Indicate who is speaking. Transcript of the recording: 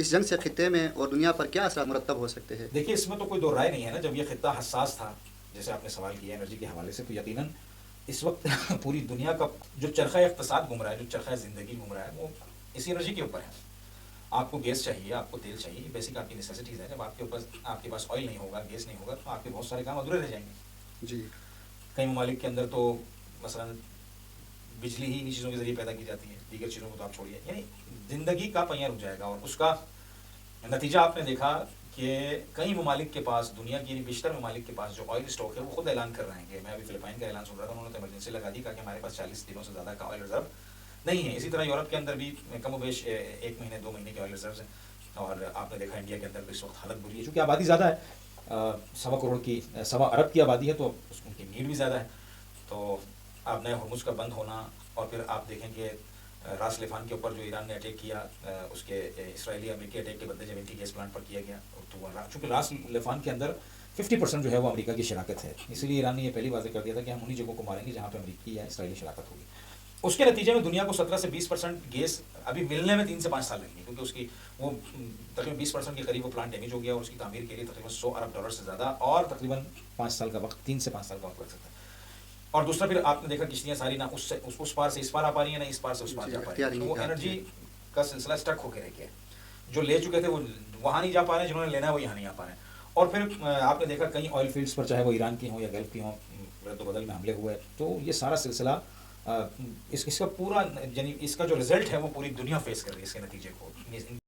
Speaker 1: इस जंग से खित्ते में और दुनिया पर क्या असर मुरतब हो सकते हैं?
Speaker 2: देखिए, इसमें तो कोई दो राय नहीं है ना। जब ये खित्ता हसास था, जैसे आपने सवाल किया एनर्जी के हवाले से, तो यकीनन इस वक्त पूरी दुनिया का जो चरखा इक़्तिसाद घूम रहा है, जो चरखा ज़िंदगी घूम रहा है, वो इसी एनर्जी के ऊपर है। आपको गैस चाहिए, आपको तेल चाहिए, बेसिक आपकी नेसेसिटीज़ है। जब आपके पास ऑयल नहीं होगा, गैस नहीं होगा, तो आपके बहुत सारे काम अधूरे रह जाएंगे।
Speaker 1: जी।
Speaker 2: कई ममालिक के अंदर तो मसलन बिजली ही इन्हीं चीज़ों के ज़रिए पैदा की जाती है, दीगर चीज़ों को तो आप छोड़िए। यानी ज़िंदगी का पहिया रुक जाएगा, और उसका नतीजा आपने देखा कि कई ममालिक के पास, दुनिया की बेशतर ममालिक के पास जो ऑयल स्टॉक है, वो खुद ऐलान कर रहे हैं कि मैं अभी फ़िलिपाइन का ऐलान सुन रहा था, उन्होंने तो इमरजेंसी लगा दी, कहा कि हमारे पास 40 दिनों से ज़्यादा का ऑयल रिज़र्व नहीं है। इसी तरह यूरोप के अंदर भी कम बेश 1 महीने 2 महीने के ऑयल रिजर्व हैं। और आपने देखा इंडिया के अंदर तो इस वक्त हालत बुरी है, चूँकि आबादी ज़्यादा है, 1.25 अरब की आबादी है, तो उनकी नीड भी ज़्यादा है। तो आप नए हरमुज़ का बंद होना, और फिर आप देखेंगे रास लिफान के ऊपर जो ईरान ने अटैक किया, उसके इसराइली अमेरिकी अटैक के बदले जब इनकी गैस प्लांट पर किया गया, तो चूँकि रास लिफान के अंदर 50% जो है वो अमेरिका की शराकत है, इसलिए ईरान ने यह पहली वाज़ेह कर दिया था कि हम उन्हीं जगहों को मारेंगे जहाँ पर अमेरिकी या इसराइली शराकत होगी। उसके नतीजे में दुनिया को 17 से 20% गैस अभी मिलने में 3 से 5 साल लगेंगे, क्योंकि उसकी वो तकरीबन 20% के करीब वो प्लांट डैमेज हो गया, और उसकी तामीर के लिए तकरीबन $100 अरब से ज़्यादा और तकरीबन 5 साल का वक्त, 3 से 5 साल का वक्त लग सकता है। और दूसरा, फिर आपने देखा किश्तियाँ सारी ना उस पार से इस पार आ पा रही हैं, ना इस पार से उस पार जा पा रही हैं, तो वो एनर्जी का सिलसिला स्टक होकर रह गया। जो ले चुके थे वो वहाँ नहीं जा पा रहे हैं, जिन्होंने लेना है वो यहाँ नहीं आ पा रहे हैं। और फिर आपने देखा कई ऑयल फील्ड्स पर, चाहे वो ईरान की हों या गल्फ की हों, रद्द-बदल में हमले हुए। तो ये सारा सिलसिला इसका पूरा, यानी इसका जो रिजल्ट है वो पूरी दुनिया फेस कर रही है, इसके नतीजे को।